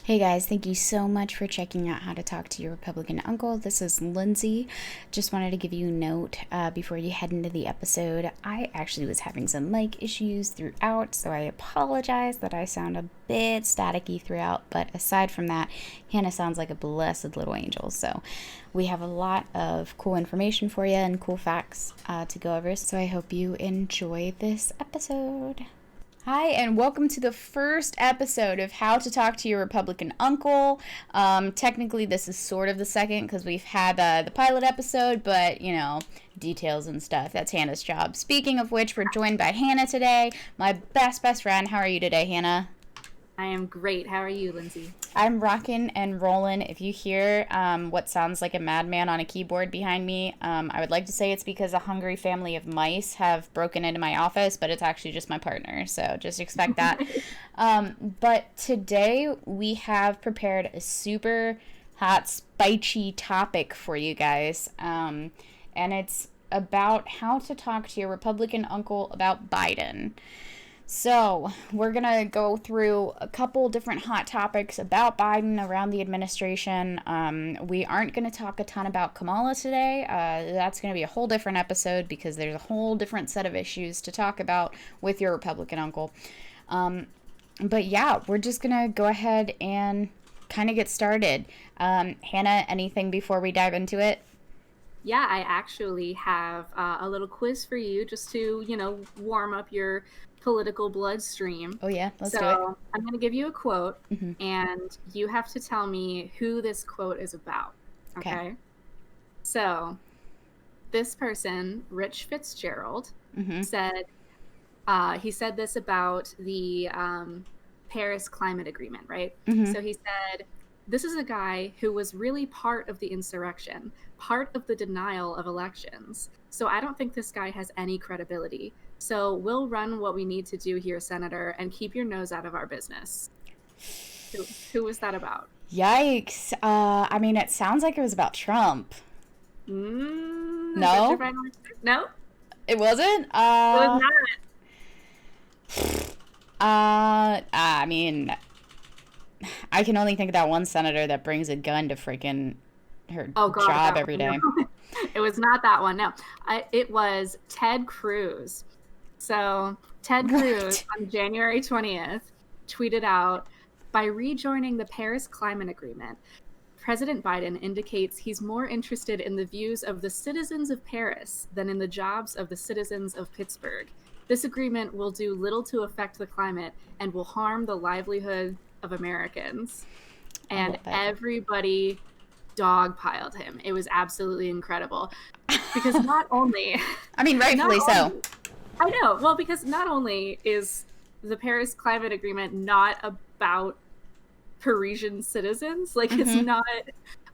Hey guys, thank you so much for checking out How to Talk to Your Republican Uncle. This is Lindsay. Just wanted to give you a note before you head into the episode. I actually was having some mic issues throughout, so I apologize that I sound a bit staticky throughout. But aside from that, Hannah sounds like a blessed little angel. So we have a lot of cool information for you and cool facts to go over. So I hope you enjoy this episode. Hi, and welcome to the first episode of How to Talk to Your Republican Uncle. Technically, this is sort of the second because we've had the pilot episode, but, details and stuff. That's Hannah's job. Speaking of which, we're joined by Hannah today, my best friend. How are you today, Hannah? I am great. How are you, Lindsay? I'm rocking and rolling. If you hear what sounds like a madman on a keyboard behind me, I would like to say it's because a hungry family of mice have broken into my office, but it's actually just my partner, so just expect that. But today we have prepared a super hot, spicy topic for you guys, and it's about how to talk to your Republican uncle about Biden. So, we're going to go through a couple different hot topics about Biden around the administration. We aren't going to talk a ton about Kamala today. That's going to be a whole different episode because there's a whole different set of issues to talk about with your Republican uncle. But yeah, we're just going to go ahead and kind of get started. Hannah, anything before we dive into it? Yeah, I actually have a little quiz for you just to, warm up your political bloodstream. Oh yeah, let's do it. So I'm going to give you a quote, and you have to tell me who this quote is about. Okay. So this person, Rich Fitzgerald, said he said this about the Paris Climate Agreement, right? So he said, this is a guy who was really part of the insurrection, part of the denial of elections. So I don't think this guy has any credibility. So we'll run what we need to do here, Senator, and keep your nose out of our business. Who was that about? Yikes. It sounds like it was about Trump. No? No? It wasn't? It was not. I can only think of that one senator that brings a gun to freaking her job every day. No. It was not that one. No, it was Ted Cruz. So Ted Cruz on January 20th tweeted out, by rejoining the Paris Climate Agreement, President Biden indicates he's more interested in the views of the citizens of Paris than in the jobs of the citizens of Pittsburgh. This agreement will do little to affect the climate and will harm the livelihood of Americans. And everybody dogpiled him. It was absolutely incredible. Because not only... rightfully so. I know. Well, because not only is the Paris Climate Agreement not about Parisian citizens, it's not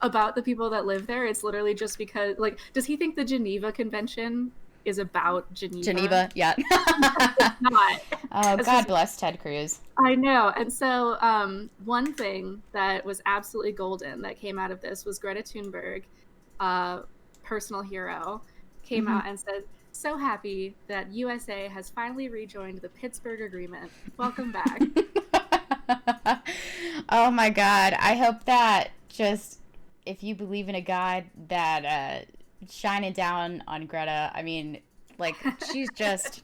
about the people that live there. It's literally just because, does he think the Geneva Convention is about Geneva? Geneva, yeah. It's not. Oh, God bless Ted Cruz. I know. And so one thing that was absolutely golden that came out of this was Greta Thunberg, personal hero, came out and said, so happy that USA has finally rejoined the Pittsburgh Agreement. Welcome back. Oh my God. I hope that just, if you believe in a God, that shining down on Greta, she's just,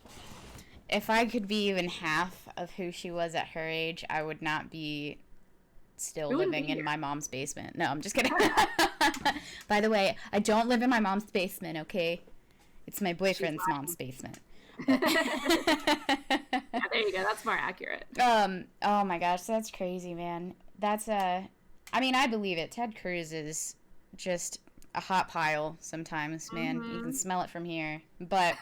if I could be even half of who she was at her age, I would not be still living in my mom's basement. No, I'm just kidding. By the way, I don't live in my mom's basement, okay? It's my boyfriend's mom's basement. Yeah, there you go. That's more accurate. Oh my gosh, that's crazy, man. That's I believe it. Ted Cruz is just a hot pile sometimes, man. You can smell it from here. But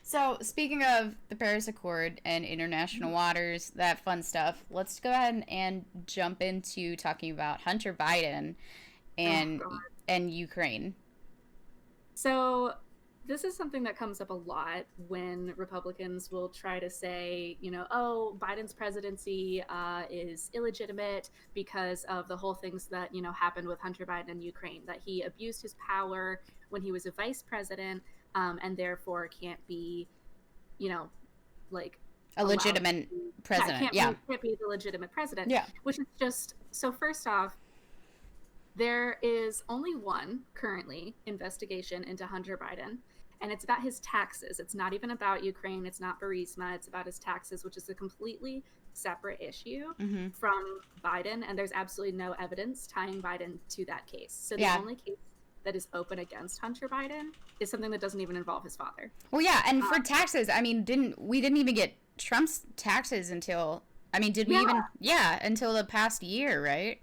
so speaking of the Paris Accord and international waters, that fun stuff, let's go ahead and jump into talking about Hunter Biden and Ukraine. So this is something that comes up a lot when Republicans will try to say, Biden's presidency is illegitimate because of the whole things that, happened with Hunter Biden and Ukraine, that he abused his power when he was a vice president and therefore can't be, a legitimate president. Can't be the legitimate president. Yeah. Which is just, so first off, there is only one currently investigation into Hunter Biden, and it's about his taxes. It's not even about Ukraine. It's not Burisma. It's about his taxes, which is a completely separate issue from Biden, and there's absolutely no evidence tying Biden to that case. So the only case that is open against Hunter Biden is something that doesn't even involve his father. Well, yeah, and for taxes, I mean, we didn't even get Trump's taxes until, I mean, did we even? Yeah, until the past year, right?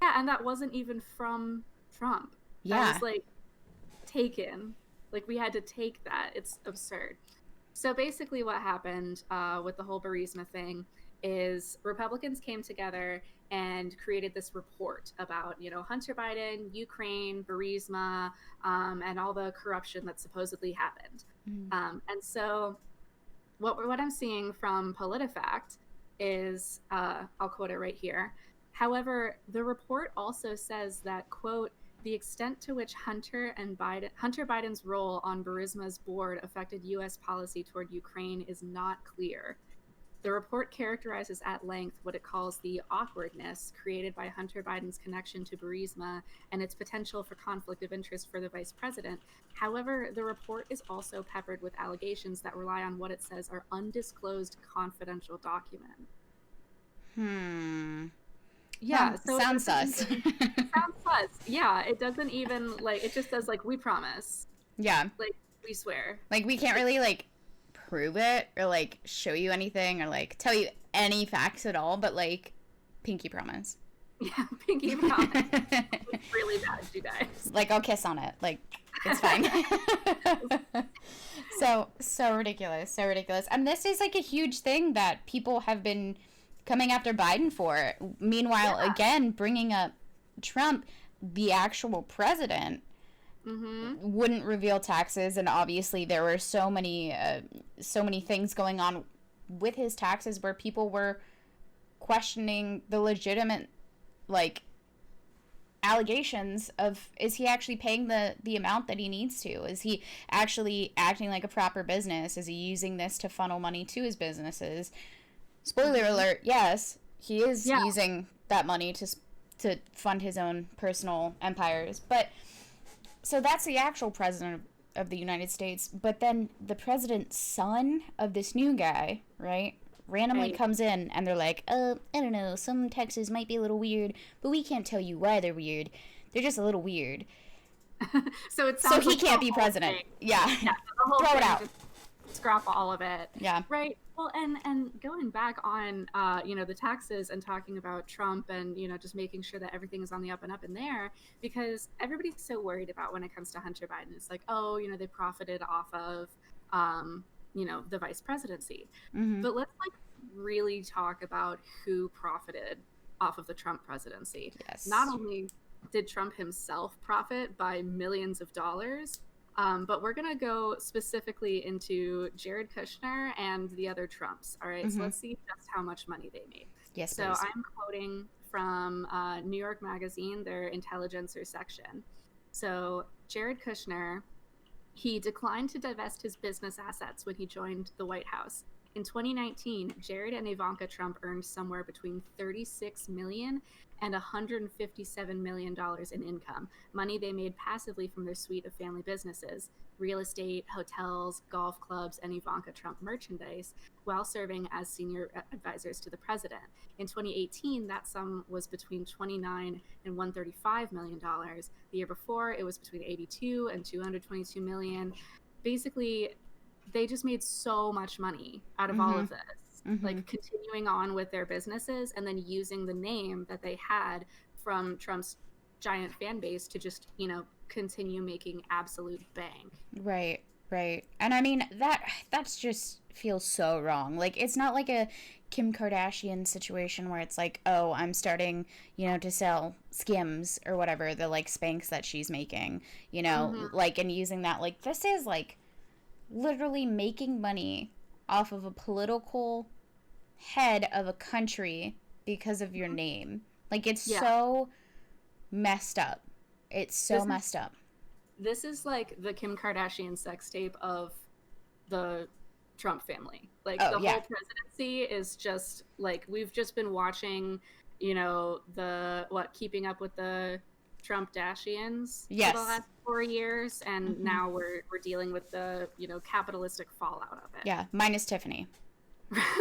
Yeah, and that wasn't even from Trump. That was, like, taken. Like, we had to take that. It's absurd. So basically what happened with the whole Burisma thing is Republicans came together and created this report about, Hunter Biden, Ukraine, Burisma, and all the corruption that supposedly happened. And so what I'm seeing from PolitiFact is, I'll quote it right here. However, the report also says that, quote, the extent to which Hunter Biden's role on Burisma's board affected U.S. policy toward Ukraine is not clear. The report characterizes at length what it calls the awkwardness created by Hunter Biden's connection to Burisma and its potential for conflict of interest for the vice president. However, the report is also peppered with allegations that rely on what it says are undisclosed confidential documents. Yeah, so sounds sus. Sounds sus. Yeah, it doesn't even, like, it just says, like, we promise. Yeah. Like, we swear. Like, we can't really, like, prove it or, like, show you anything or, like, tell you any facts at all, but, like, pinky promise. Yeah, pinky promise. It's really bad, you guys. Like, I'll kiss on it. Like, it's fine. So ridiculous. So ridiculous. And this is, like, a huge thing that people have been coming after Biden for. Meanwhile, again, bringing up Trump, the actual president, wouldn't reveal taxes, and obviously there were so many things going on with his taxes where people were questioning the legitimate, like, allegations of, is he actually paying the amount that he needs to? Is he actually acting like a proper business? Is he using this to funnel money to his businesses? Spoiler alert, yes, he is using that money to fund his own personal empires. But, so that's the actual president of the United States. But then the president's son of this new guy, right, randomly comes in and they're like, I don't know, some taxes might be a little weird, but we can't tell you why they're weird. They're just a little weird. So it sounds he can't be president. Thing. Yeah. The whole Throw it thing, out. just scrap all of it. Yeah. Right. Well, and going back on, the taxes and talking about Trump and, just making sure that everything is on the up and up in there, because everybody's so worried about when it comes to Hunter Biden. It's like, oh, they profited off of, the vice presidency. But let's, like, really talk about who profited off of the Trump presidency. Yes. Not only did Trump himself profit by millions of dollars, but we're going to go specifically into Jared Kushner and the other Trumps. All right. So let's see just how much money they made. Yes, so please. I'm quoting from New York Magazine, their intelligencer section. So Jared Kushner, he declined to divest his business assets when he joined the White House. In 2019, Jared and Ivanka Trump earned somewhere between $36 million and $157 million in income, money they made passively from their suite of family businesses, real estate, hotels, golf clubs, and Ivanka Trump merchandise, while serving as senior advisors to the president. In 2018, that sum was between $29 and $135 million. The year before, it was between $82 and $222 million. Basically, they just made so much money out of all of this, like continuing on with their businesses and then using the name that they had from Trump's giant fan base to just, continue making absolute bank. Right. And I mean, that's just feels so wrong. Like, it's not like a Kim Kardashian situation where it's like, oh, I'm starting, to sell Skims or whatever, the, like, Spanx that she's making, like, and using that. Like, this is, like, literally making money off of a political head of a country because of your name. Like, it's so messed up. It's so messed up. This is like the Kim Kardashian sex tape of the Trump family. Like Oh, the yeah. whole presidency is just like, we've just been watching, you know, keeping up with the Trump Dashians for Yes. the last 4 years, and now we're dealing with the, you know, capitalistic fallout of it. Yeah, minus Tiffany.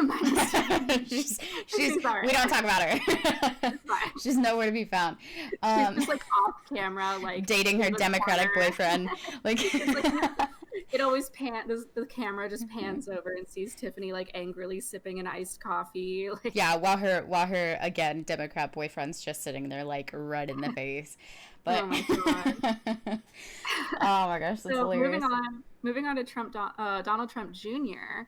Minus Tiffany. she's we don't talk about her. She's nowhere to be found. She's just like off camera, like dating her Democratic boyfriend. Like, it always the camera just pans over and sees Tiffany like angrily sipping an iced coffee. Like, yeah, while her again Democrat boyfriend's just sitting there like right in the face. But oh my god! Oh my gosh, that's hilarious. Moving on to Donald Trump Jr.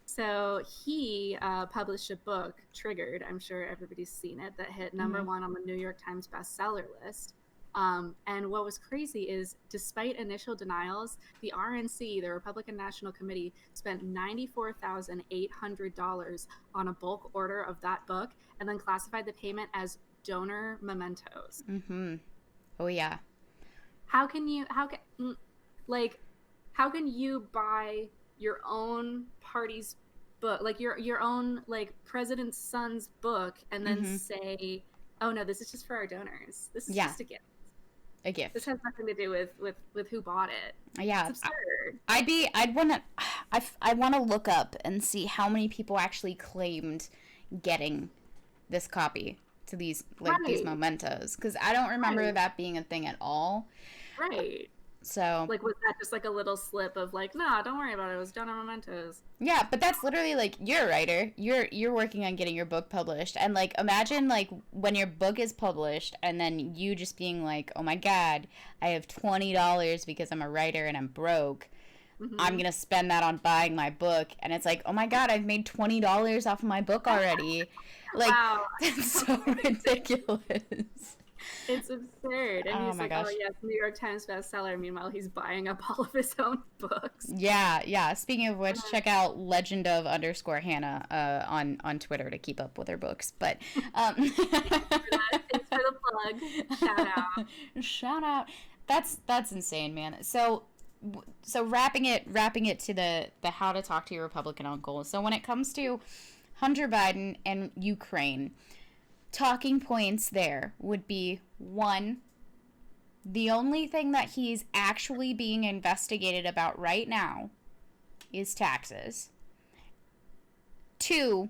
So he published a book, Triggered. I'm sure everybody's seen it. That hit number 1 on the New York Times bestseller list. And what was crazy is, despite initial denials, the RNC, the Republican National Committee, spent $94,800 on a bulk order of that book, and then classified the payment as donor mementos. Oh yeah. How can you buy your own party's book, like your own like president's son's book, and then say, oh no, this is just for our donors, this is just a gift. This has nothing to do with who bought it. Yeah, it's absurd. I want to look up and see how many people actually claimed getting this copy to these these mementos, because I don't remember that being a thing at all. Right. So like, was that just like a little slip of like, nah, don't worry about it, it was donor mementos? Yeah, but that's literally like, you're a writer, you're working on getting your book published, and like imagine like when your book is published and then you just being like, oh my god, I have $20 because I'm a writer and I'm broke. I'm gonna spend that on buying my book, and it's like, oh my god, I've made $20 off of my book already. Like, wow. That's so ridiculous. It's absurd. And he's like, gosh. Oh yes, New York Times bestseller. Meanwhile, he's buying up all of his own books. Yeah. Speaking of which, check out Legend of _Hannah on Twitter to keep up with her books. But thanks for the plug. Shout out. That's insane, man. So wrapping it to the how to talk to your Republican uncle. So when it comes to Hunter Biden and Ukraine, talking points there would be: 1, the only thing that he's actually being investigated about right now is taxes. 2,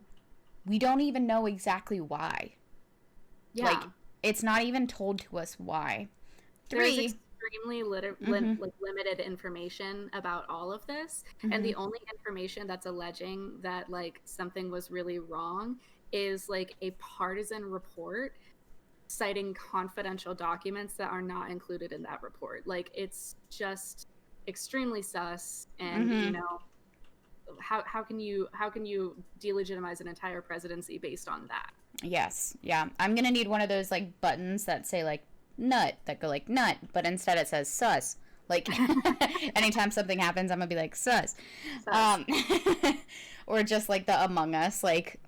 we don't even know exactly why. Yeah. Like, it's not even told to us why. 3, extremely limited information about all of this, and the only information that's alleging that like something was really wrong is like a partisan report citing confidential documents that are not included in that report. Like, it's just extremely sus, and you know, how can you delegitimize an entire presidency based on that? Yes. Yeah, I'm gonna need one of those like buttons that say like nut, that go like nut, but instead it says sus. Like, anytime something happens, I'm gonna be like sus. Or just like the Among Us like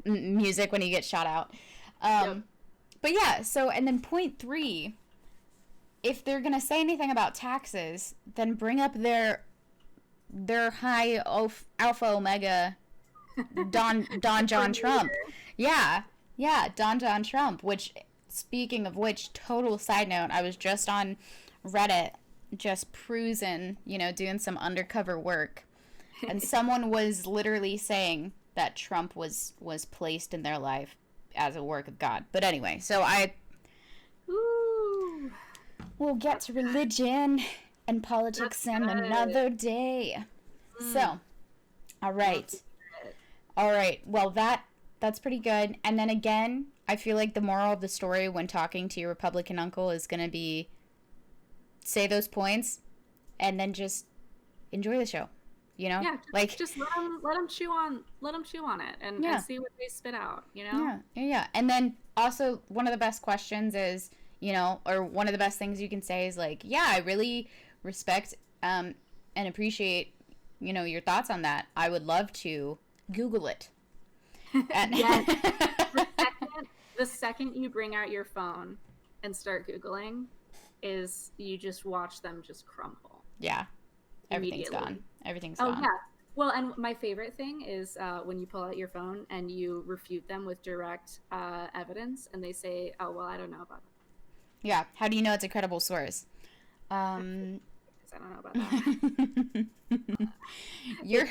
music when you get shot out. But yeah, so, and then point 3, if they're gonna say anything about taxes, then bring up their high alpha omega Don John Trump. Yeah, Don John Trump, which, speaking of which, total side note, I was just on Reddit, just cruising, you know, doing some undercover work, and someone was literally saying that Trump was placed in their life as a work of God. But anyway, so we'll get to religion and politics in another day. So, all right. Well, that's pretty good. And then again, I feel like the moral of the story when talking to your Republican uncle is going to be, say those points and then just enjoy the show. You know, just let them chew on it and see what they spit out. You know, yeah. And then also, one of the best questions is, you know, or one of the best things you can say is like, yeah, I really respect and appreciate, you know, your thoughts on that. I would love to Google it. And the second you bring out your phone and start Googling, is you just watch them just crumble. Yeah. Everything's gone. Oh, yeah. Well, and my favorite thing is when you pull out your phone and you refute them with direct evidence, and they say, "Oh, well, I don't know about that." Yeah. How do you know it's a credible source? Because I don't know about that. You're.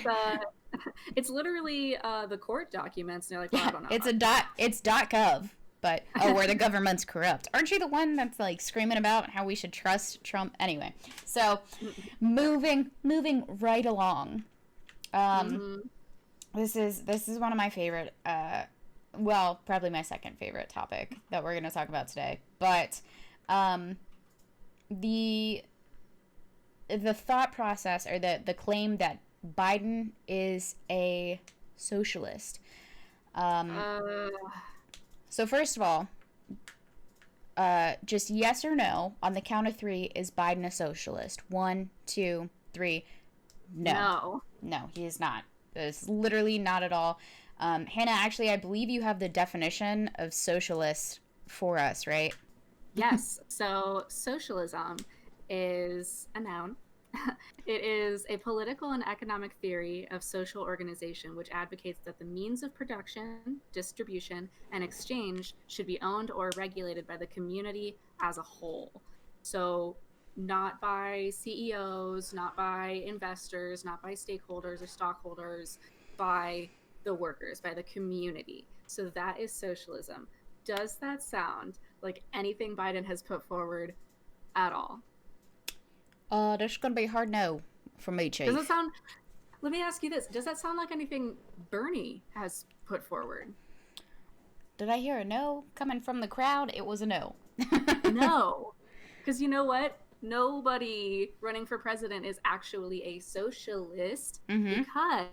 It's literally the court documents, and they're like, "Well, I Yeah. don't know." It's .gov. But where the government's corrupt. Aren't you the one that's like screaming about how we should trust Trump? Anyway, so moving right along. This is one of my favorite. Well, probably my second favorite topic that we're going to talk about today. But the thought process, or the claim that Biden is a socialist. So first of all, just yes or no on the count of three. Is Biden a socialist? 1, 2, 3. No, he is not. It's literally not at all. Hannah, actually, I believe you have the definition of socialist for us, right? Yes. So socialism is a noun. It is a political and economic theory of social organization which advocates that the means of production, distribution, and exchange should be owned or regulated by the community as a whole. So not by CEOs, not by investors, not by stakeholders or stockholders, by the workers, by the community. So that is socialism. Does that sound like anything Biden has put forward at all? That's gonna be a hard no for me, Chief. Does it sound? Let me ask you this: does that sound like anything Bernie has put forward? Did I hear a no coming from the crowd? It was a no. No, because you know what? Nobody running for president is actually a socialist, because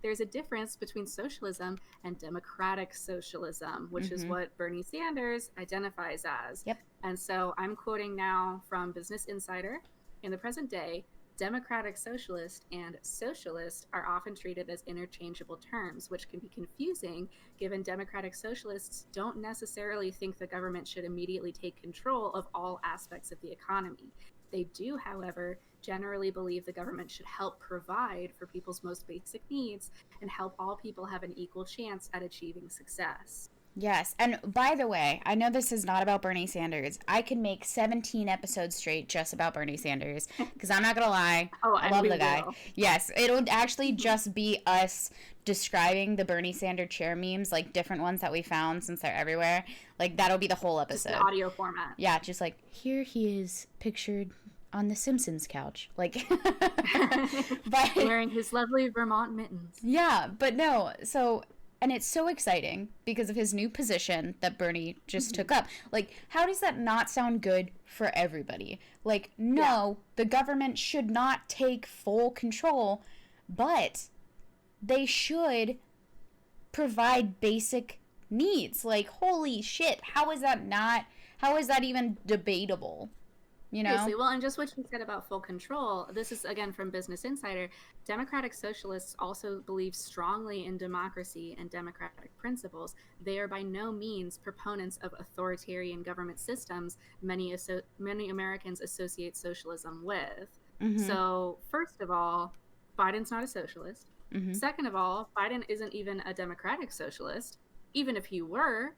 there's a difference between socialism and democratic socialism, which is what Bernie Sanders identifies as. Yep. And so I'm quoting now from Business Insider. In the present day, democratic socialist and socialist are often treated as interchangeable terms, which can be confusing given democratic socialists don't necessarily think the government should immediately take control of all aspects of the economy. They do, however, generally believe the government should help provide for people's most basic needs and help all people have an equal chance at achieving success. Yes, and by the way, I know this is not about Bernie Sanders. I could make 17 episodes straight just about Bernie Sanders, because I'm not going to lie, I love the guy. Yes, it'll actually just be us describing the Bernie Sanders chair memes, like different ones that we found since they're everywhere. Like, that'll be the whole episode. Just the audio format. Yeah, just like, here he is pictured on the Simpsons couch. Like, but wearing his lovely Vermont mittens. Yeah, but no, so... And it's so exciting because of his new position that Bernie just took up. Like, how does that not sound good for everybody? Like, no, the government should not take full control, but they should provide basic needs. Like, holy shit, how is that even debatable? You know? Seriously. Well, and just what you said about full control, this is again from Business Insider. Democratic socialists also believe strongly in democracy and democratic principles. They are by no means proponents of authoritarian government systems many Americans associate socialism with. So, first of all, Biden's not a socialist. Second of all, Biden isn't even a democratic socialist. Even if he were,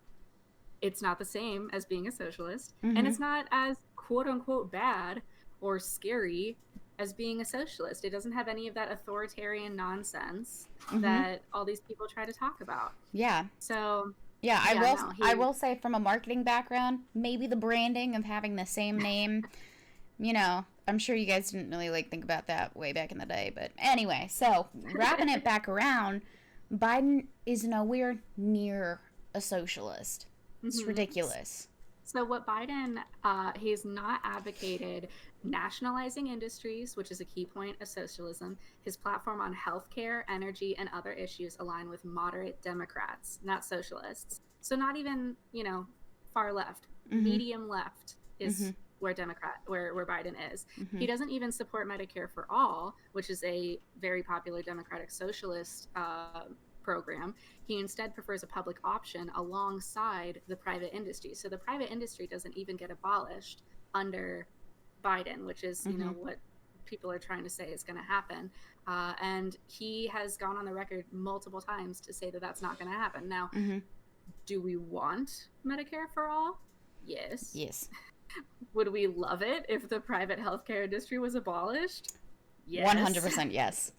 it's not the same as being a socialist, and it's not as quote unquote bad or scary as being a socialist. It doesn't have any of that authoritarian nonsense that all these people try to talk about. Yeah. So yeah, I will say from a marketing background, maybe the branding of having the same name, you know, I'm sure you guys didn't really think about that way back in the day, but anyway, so wrapping it back around, Biden is nowhere near a socialist. It's ridiculous. So what Biden, he's not advocated nationalizing industries, which is a key point of socialism. His platform on healthcare, energy, and other issues align with moderate Democrats, not socialists. So not even, far left, medium left is where Biden is. He doesn't even support Medicare for all, which is a very popular Democratic socialist program. He instead prefers a public option alongside the private industry. So the private industry doesn't even get abolished under Biden, which is, what people are trying to say is going to happen. And he has gone on the record multiple times to say that that's not going to happen. Now, do we want Medicare for all? Yes. Yes. Would we love it if the private healthcare industry was abolished? Yes. 100% yes.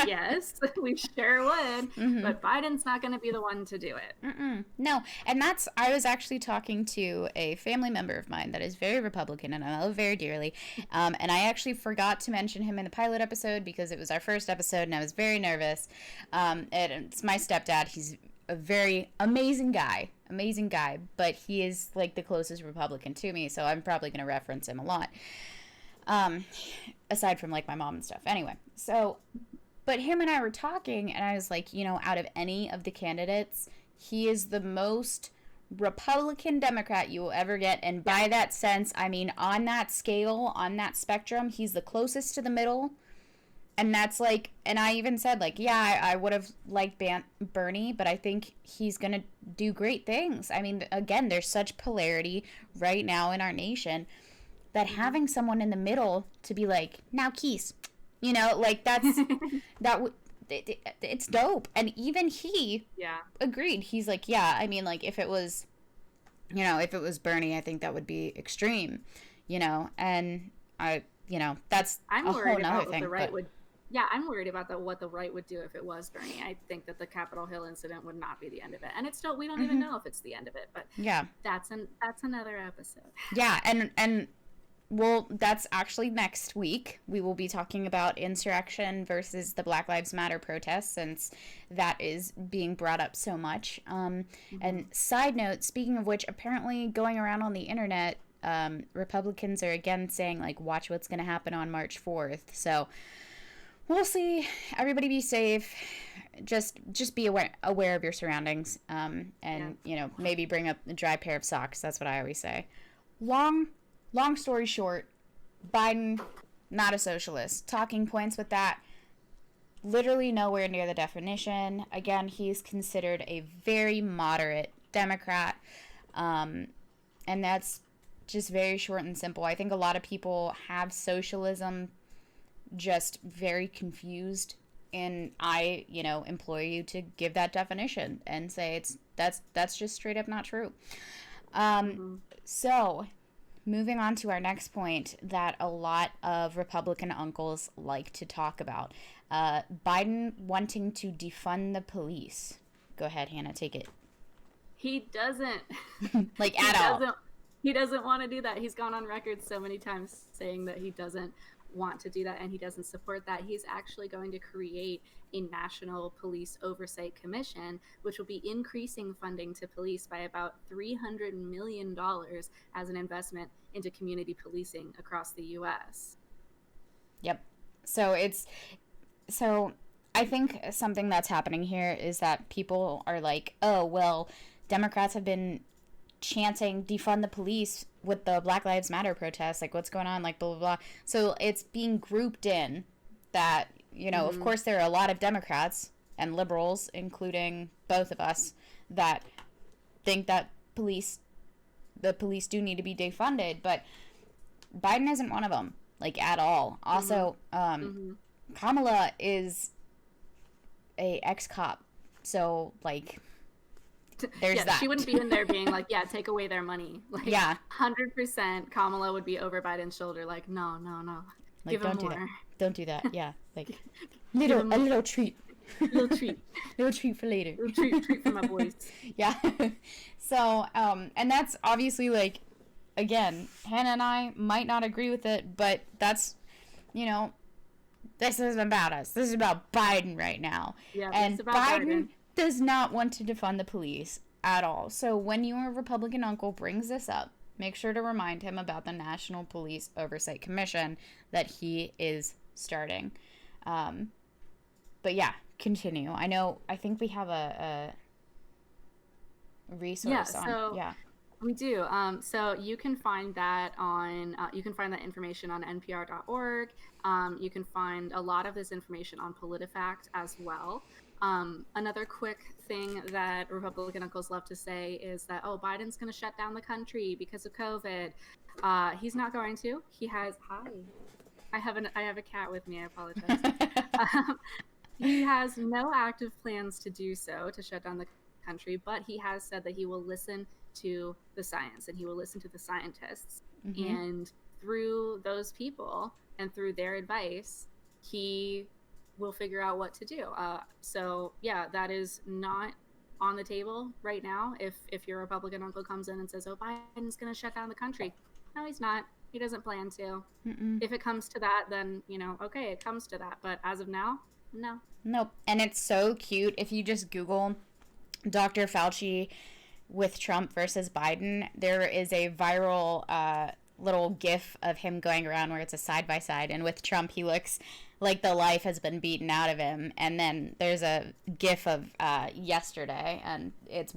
Yes, we sure would. But Biden's not going to be the one to do it. No. And I was actually talking to a family member of mine that is very Republican and I love very dearly. And I actually forgot to mention him in the pilot episode because it was our first episode and I was very nervous. And it's my stepdad. He's a very amazing guy, but he is like the closest Republican to me. So I'm probably going to reference him a lot. Aside from like my mom and stuff. Anyway, so, but him and I were talking and I was like, you know, out of any of the candidates, he is the most Republican Democrat you will ever get. And by that sense, I mean, on that scale, on that spectrum, he's the closest to the middle. And that's like, and I even said like, yeah, I would have liked Bernie, but I think he's going to do great things. I mean, again, there's such polarity right now in our nation that having someone in the middle to be like, now Keys, you know, like that's, it's dope. And even he agreed. He's like, yeah, I mean, like if it was Bernie, I think that would be extreme, you know, and that's I'm a worried whole about nother what thing. The right would. Yeah, I'm worried about what the right would do if it was Bernie. I think that the Capitol Hill incident would not be the end of it, and it's still we don't even know if it's the end of it. But yeah, that's another episode. Yeah, and well, that's actually next week. We will be talking about insurrection versus the Black Lives Matter protests, since that is being brought up so much. And side note, speaking of which, apparently going around on the internet, Republicans are again saying like, watch what's going to happen on March 4th. So we'll see. Everybody be safe. Just be aware of your surroundings. And you know, maybe bring up a dry pair of socks. That's what I always say. Long story short, Biden, not a socialist. Talking points with that, literally nowhere near the definition. Again, he's considered a very moderate Democrat. And that's just very short and simple. I think a lot of people have socialism just very confused. And I, implore you to give that definition and say that's just straight up not true. So moving on to our next point that a lot of Republican uncles like to talk about. Biden wanting to defund the police. Go ahead, Hannah, take it. He doesn't. Like at all. He doesn't want to do that. He's gone on record so many times saying that he doesn't want to do that and he doesn't support that. He's actually going to create a national police oversight commission, which will be increasing funding to police by about $300 million as an investment into community policing across the U.S. Yep. So I think something that's happening here is that people are like, oh, well, Democrats have been chanting defund the police with the Black Lives Matter protests, like what's going on, like blah blah blah. So it's being grouped in that, of course there are a lot of Democrats and liberals, including both of us, that think that the police do need to be defunded, but Biden isn't one of them, like at all. Also, Kamala is a ex-cop, so like there's that. She wouldn't be in there being like, yeah, take away their money. Like, 100% Kamala would be over Biden's shoulder like, no. Like, give him don't more. do that. Don't do that. Yeah. Like, a little treat. Little treat. Little treat for later. Little treat for my boys. Yeah. So, and that's obviously like, again, Hannah and I might not agree with it, but that's, this isn't about us. This is about Biden right now. Yeah, and it's about Biden does not want to defund the police at all. So when your Republican uncle brings this up, make sure to remind him about the National Police Oversight Commission that he is starting. But yeah, continue. I think we have a resource on. Yeah. We do. So you can find that on. You can find that information on npr.org. You can find a lot of this information on PolitiFact as well. Another quick thing that Republican uncles love to say is that, oh, Biden's going to shut down the country because of COVID. He's not going to. He has. Hi. I have a cat with me. I apologize. Um, he has no active plans to do so, to shut down the country, but he has said that he will listen to the science and he will listen to the scientists. Mm-hmm. And through those people and through their advice, he will figure out what to do. So yeah, that is not on the table right now. If your Republican uncle comes in and says, "Oh, Biden's going to shut down the country," no, he's not. He doesn't plan to. Mm-mm. If it comes to that, then okay, it comes to that. But as of now, no. Nope. And it's so cute if you just Google Dr. Fauci with Trump versus Biden. There is a viral little gif of him going around where it's a side by side, and with Trump he looks like the life has been beaten out of him. And then there's a gif of yesterday, and it's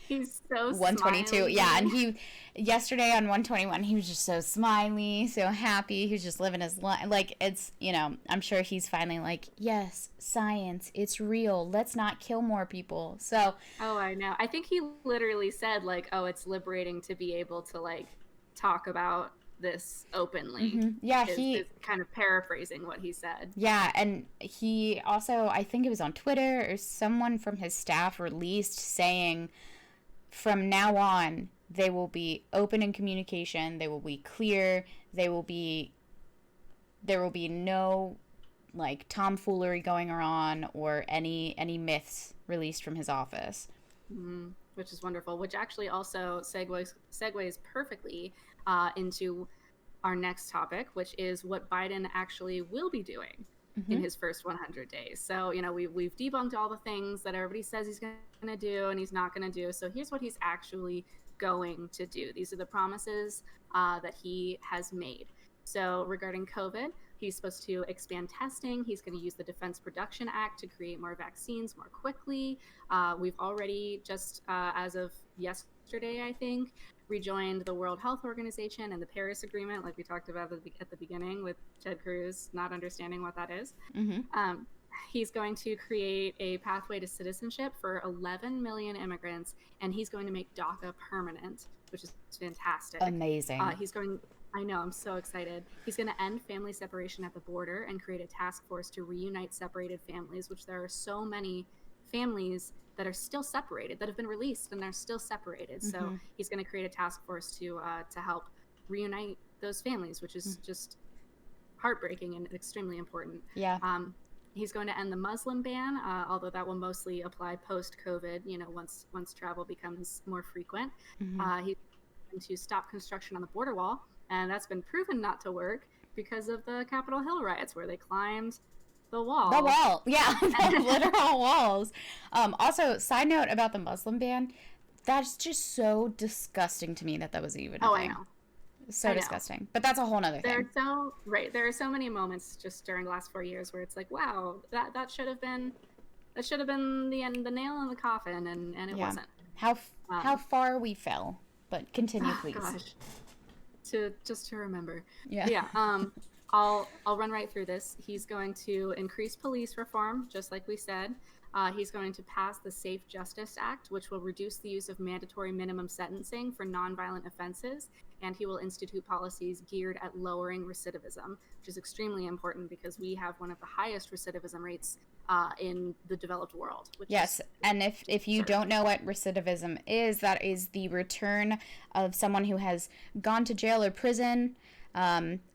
He's so 122. smiley. Yeah, and he yesterday on 121 he was just so smiley, so happy. He was just living his life. Like, it's, I'm sure he's finally like, yes, science, it's real, let's not kill more people. So Oh, I know. I think he literally said, like, oh, it's liberating to be able to, like, talk about this openly. Mm-hmm. Yeah, is kind of paraphrasing what he said. Yeah, and he also, I think it was on Twitter or someone from his staff released saying from now on they will be open in communication, they will be clear, there will be no like tomfoolery going on or any myths released from his office. Mm-hmm. Which is wonderful, which actually also segues perfectly into our next topic, which is what Biden actually will be doing in his first 100 days. So, we've debunked all the things that everybody says he's going to do and he's not going to do. So here's what he's actually going to do. These are the promises that he has made. So regarding COVID, he's supposed to expand testing. He's going to use the Defense Production Act to create more vaccines more quickly. We've already just, as of yesterday, I think, rejoined the World Health Organization and the Paris Agreement, like we talked about at the beginning with Ted Cruz not understanding what that is. Mm-hmm. He's going to create a pathway to citizenship for 11 million immigrants, and he's going to make DACA permanent, which is fantastic. Amazing. I know, I'm so excited. He's going to end family separation at the border and create a task force to reunite separated families, which there are so many families that are still separated, that have been released and are still separated. Mm-hmm. So he's going to create a task force to help reunite those families, which is just heartbreaking and extremely important. Yeah. He's going to end the Muslim ban, although that will mostly apply post-COVID, once travel becomes more frequent. Mm-hmm. He's going to stop construction on the border wall, and that's been proven not to work because of the Capitol Hill riots where they climbed the wall. The wall, yeah, the literal walls. Also, side note about the Muslim ban, that's just so disgusting to me that was even a thing. I know. So disgusting. But that's a whole nother thing. There are so many moments just during the last 4 years where it's like, wow, that should have been the nail in the coffin, and it wasn't. How far we fell. But continue, please. Gosh. To remember. Yeah. Yeah. I'll run right through this. He's going to increase police reform, just like we said. He's going to pass the Safe Justice Act, which will reduce the use of mandatory minimum sentencing for nonviolent offenses, and he will institute policies geared at lowering recidivism, which is extremely important because we have one of the highest recidivism rates in the developed world. Yes, and if you don't know what recidivism is, that is the return of someone who has gone to jail or prison,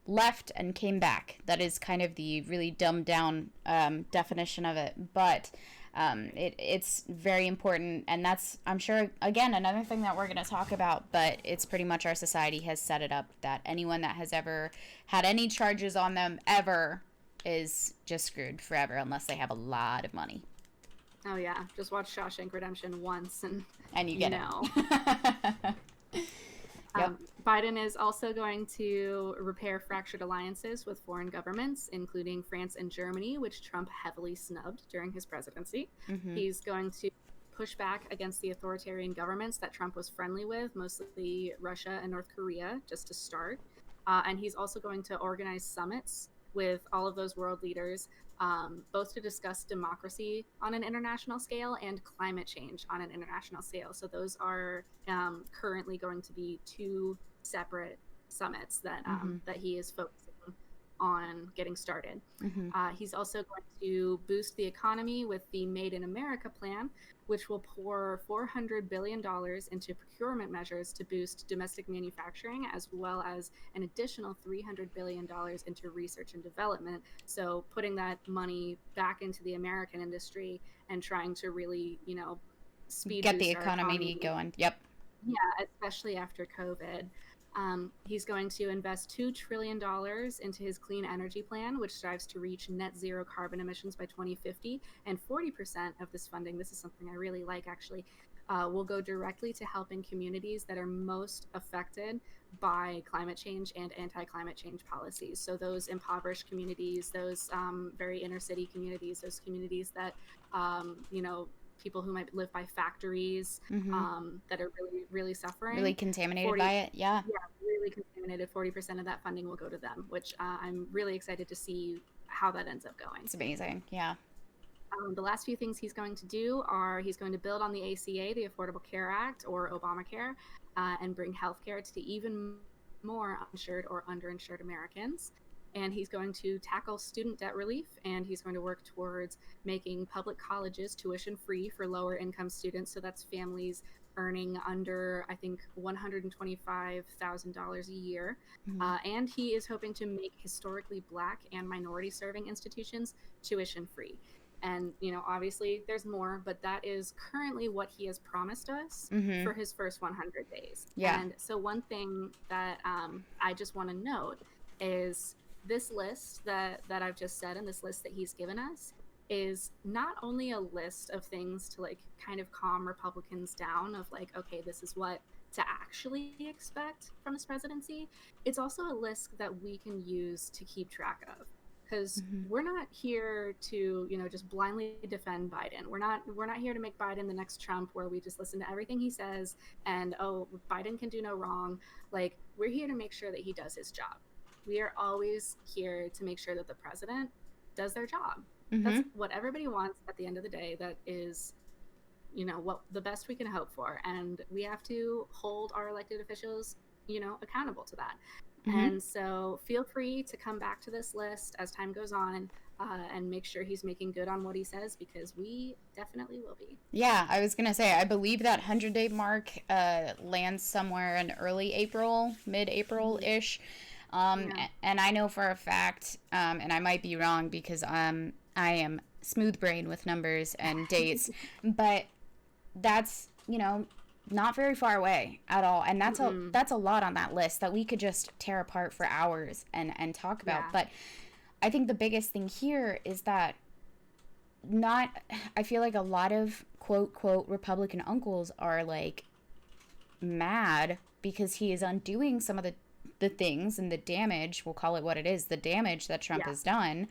left and came back. That is kind of the really dumbed down definition of it, but it's very important, and that's, I'm sure, again, another thing that we're going to talk about, but it's pretty much our society has set it up that anyone that has ever had any charges on them ever is just screwed forever unless they have a lot of money. Oh yeah, just watch Shawshank Redemption once and you get it. Yep. Biden is also going to repair fractured alliances with foreign governments, including France and Germany, which Trump heavily snubbed during his presidency. Mm-hmm. He's going to push back against the authoritarian governments that Trump was friendly with, mostly Russia and North Korea, just to start. And he's also going to organize summits with all of those world leaders, both to discuss democracy on an international scale and climate change on an international scale. So those are currently going to be two separate summits that that he is focusing on getting started. He's also going to boost the economy with the Made in America plan, which will pour $400 billion into procurement measures to boost domestic manufacturing, as well as an additional $300 billion into research and development. So putting that money back into the American industry and trying to really, get the economy going. Yep. Yeah, especially after COVID. He's going to invest $2 trillion into his clean energy plan, which strives to reach net zero carbon emissions by 2050. And 40% of this funding, this is something I really like actually, will go directly to helping communities that are most affected by climate change and anti-climate change policies. So those impoverished communities, those very inner city communities, those communities that, people who might live by factories that are really, really suffering. Really contaminated by it, yeah. Yeah, really contaminated. 40% of that funding will go to them, which I'm really excited to see how that ends up going. It's amazing, yeah. The last few things he's going to do are he's going to build on the ACA, the Affordable Care Act, or Obamacare, and bring healthcare to even more uninsured or underinsured Americans. And he's going to tackle student debt relief, and he's going to work towards making public colleges tuition free for lower income students. So that's families earning under, I think, $125,000 a year. And he is hoping to make historically Black and minority serving institutions tuition free. And, obviously there's more, but that is currently what he has promised us for his first 100 days. Yeah. And so one thing that I just want to note is this list that I've just said, and this list that he's given us, is not only a list of things to kind of calm Republicans down of okay, this is what to actually expect from this presidency. It's also a list that we can use to keep track of, because we're not here to just blindly defend Biden. We're not here to make Biden the next Trump, where we just listen to everything he says and Biden can do no wrong. We're here to make sure that he does his job. We are always here to make sure that the president does their job. That's what everybody wants at the end of the day. That is, what the best we can hope for. And we have to hold our elected officials, accountable to that. And so feel free to come back to this list as time goes on and make sure he's making good on what he says, because we definitely will be. Yeah, I was going to say, I believe that 100-day mark lands somewhere in early April, mid-April-ish. And I know for a fact, and I might be wrong because I am smooth brain with numbers and dates, but that's, not very far away at all. And that's a lot on that list that we could just tear apart for hours and talk about. But I think the biggest thing here is that I feel like a lot of quote, quote, Republican uncles are mad because he is undoing some of the things and the damage, we'll call it what it is, the damage that Trump has done.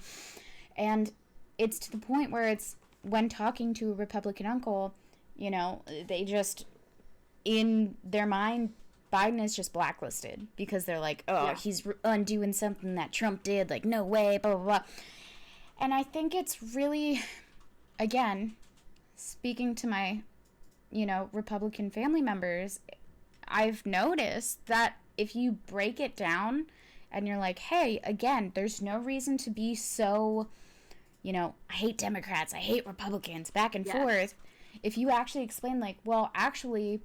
And it's to the point where it's, when talking to a Republican uncle, they just, in their mind, Biden is just blacklisted because they're he's undoing something that Trump did, no way, blah, blah, blah. And I think it's really, again, speaking to my, Republican family members, I've noticed that if you break it down and you're hey, again, there's no reason to be so, I hate Democrats, I hate Republicans, back and forth. If you actually explain actually,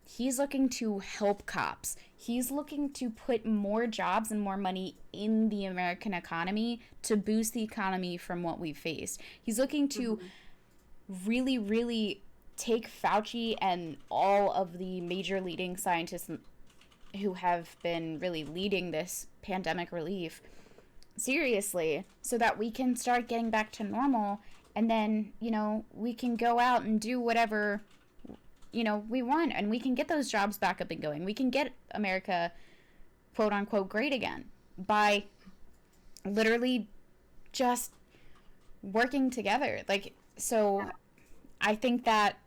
he's looking to help cops. He's looking to put more jobs and more money in the American economy to boost the economy from what we've faced. He's looking to really, really take Fauci and all of the major leading scientists who have been really leading this pandemic relief seriously, so that we can start getting back to normal, and then we can go out and do whatever we want, and we can get those jobs back up and going. We can get America quote unquote great again by literally just working together. So I think that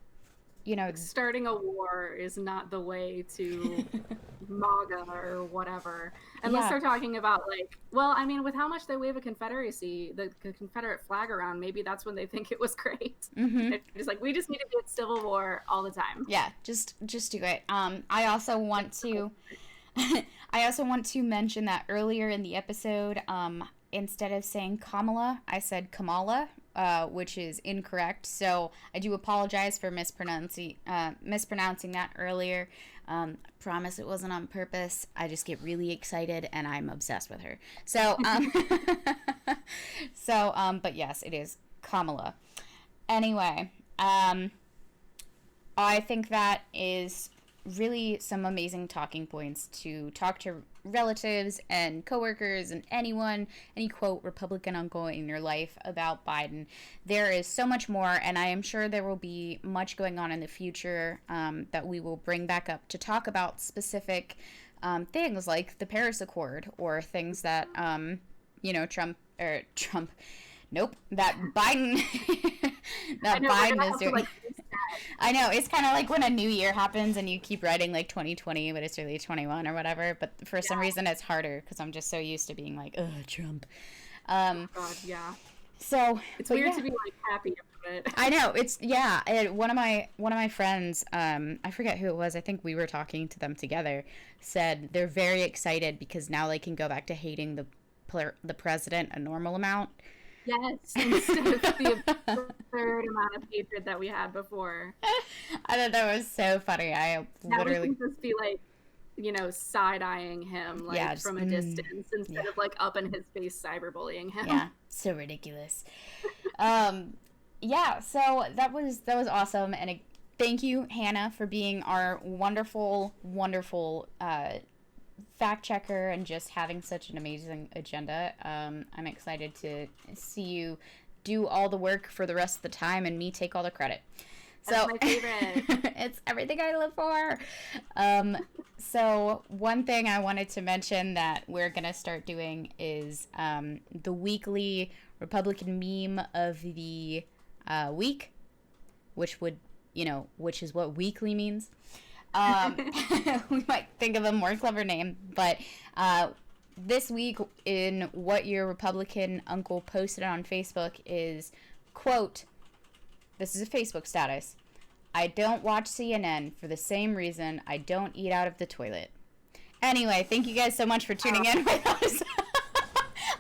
starting a war is not the way to MAGA or whatever, unless they're talking about with how much they wave a Confederacy, the Confederate flag around, maybe that's when they think it was great. It's we just need to be at civil war all the time. Yeah, just do it. I also want to I also want to mention that earlier in the episode, instead of saying Kamala, I said Kamala, which is incorrect. So I do apologize for mispronouncing that earlier. I promise it wasn't on purpose. I just get really excited and I'm obsessed with her. So, but yes, it is Kamala. Anyway, I think that is really some amazing talking points to talk to relatives and coworkers and any quote Republican uncle in your life about Biden. There is so much more, and I am sure there will be much going on in the future that we will bring back up to talk about specific things like the Paris Accord or things that that Biden Biden is doing. I know, it's kind of like when a new year happens and you keep writing like 2020, but it's really 21 or whatever. But for some reason, it's harder because I'm just so used to being like, ugh, Trump. God, yeah. So it's weird to be like happy about it. I know, it's one of my friends, I forget who it was. I think we were talking to them together. Said they're very excited because now they can go back to hating the president a normal amount. Yes, instead of the absurd amount of hatred that we had before. I thought that was so funny. Now we can just be like, side-eyeing him from a distance instead of like up in his face cyberbullying him. Yeah, so ridiculous. So that was awesome, and thank you, Hannah, for being our wonderful fact checker and just having such an amazing agenda. I'm excited to see you do all the work for the rest of the time and me take all the credit. That's my favorite. It's everything I live for. So one thing I wanted to mention that we're going to start doing is the weekly Republican meme of the week, which is what weekly means. We might think of a more clever name, but this week in what your Republican uncle posted on Facebook is, quote, this is a Facebook status, I don't watch CNN for the same reason I don't eat out of the toilet. Anyway, thank you guys so much for tuning in with us.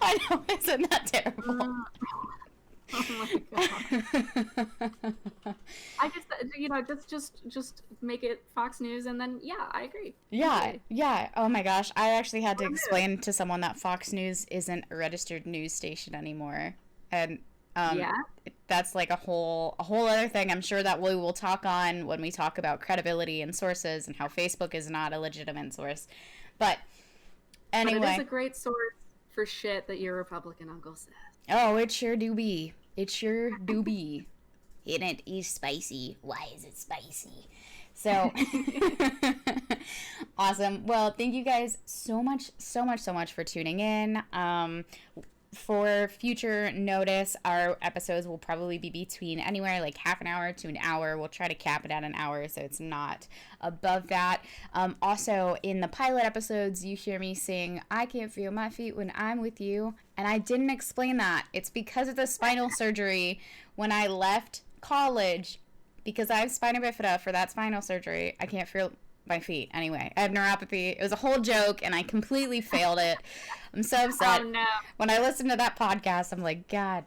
I know, isn't that terrible? Oh my god! I guess just make it Fox News, and then I agree. Yeah. Oh my gosh, I actually had to explain to someone that Fox News isn't a registered news station anymore, and that's like a whole other thing. I'm sure that we will talk on when we talk about credibility and sources and how Facebook is not a legitimate source. But anyway, but it is a great source for shit that your Republican uncle says. Oh, it sure do be. It sure do be. And it is spicy. Why is it spicy? So, awesome. Well, thank you guys so much for tuning in. For future notice, our episodes will probably be between anywhere like half an hour to an hour. We'll try to cap it at an hour so it's not above that. Also, in the pilot episodes, you hear me sing, I can't feel my feet when I'm with you. And I didn't explain that. It's because of the spinal surgery when I left college. Because I have spina bifida for that spinal surgery, I can't feel my feet. Anyway, I have neuropathy. It was a whole joke, and I completely failed it. I'm so upset. Oh, no. When I listened to that podcast, I'm like, God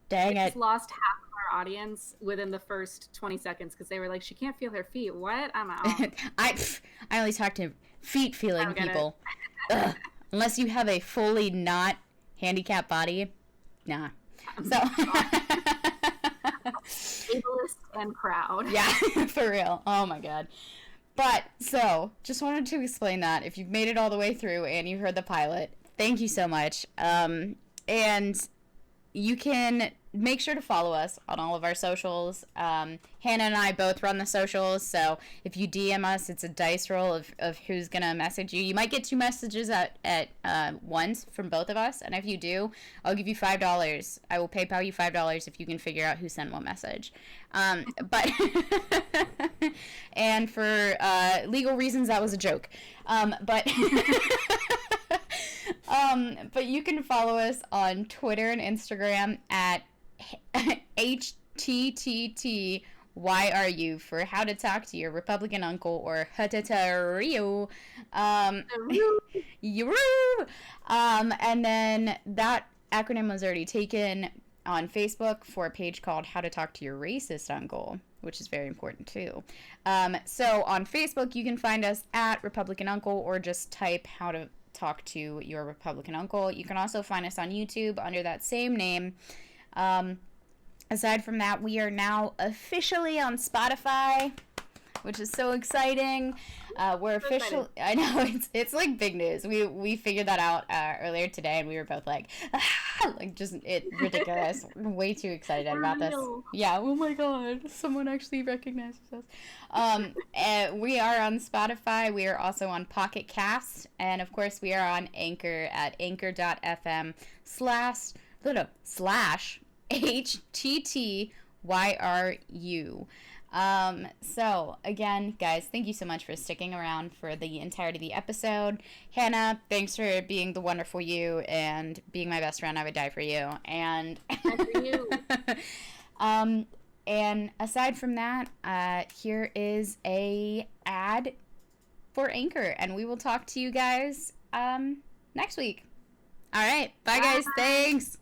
dang it. I just lost half of our audience within the first 20 seconds because they were like, she can't feel her feet. What? I'm out. I only talk to feet-feeling people. Unless you have a fully not handicapped body. Nah. So... ableist and proud. Yeah, for real. Oh, my God. But, so, just wanted to explain that. If you've made it all the way through and you heard the pilot, thank you so much. And you can make sure to follow us on all of our socials. Hannah and I both run the socials, so if you DM us, it's a dice roll of who's going to message you. You might get 2 messages at once from both of us, and if you do, I'll give you $5. I will PayPal you $5 if you can figure out who sent what message. But and for legal reasons, that was a joke. But you can follow us on Twitter and Instagram at HTTT Why Are You for how to talk to your Republican uncle or Hatatario. And then that acronym was already taken on Facebook for a page called How to Talk to Your Racist Uncle, which is very important too. So on Facebook, you can find us at Republican Uncle or just type How to Talk to Your Republican Uncle. You can also find us on YouTube under that same name. Aside from that, we are now officially on Spotify, which is so exciting. We're official. I know it's like big news. We figured that out earlier today, and we were both like just ridiculous. Way too excited about this. Yeah. Oh my God, someone actually recognizes us. And we are on Spotify. We are also on Pocket Cast, and of course, we are on Anchor at anchor.fm/HTTYRU. So again, guys, thank you so much for sticking around for the entirety of the episode. Hannah, thanks for being the wonderful you and being my best friend. I would die for you. And for you. And aside from that, here is a ad for Anchor, and we will talk to you guys next week. All right, bye guys. Thanks.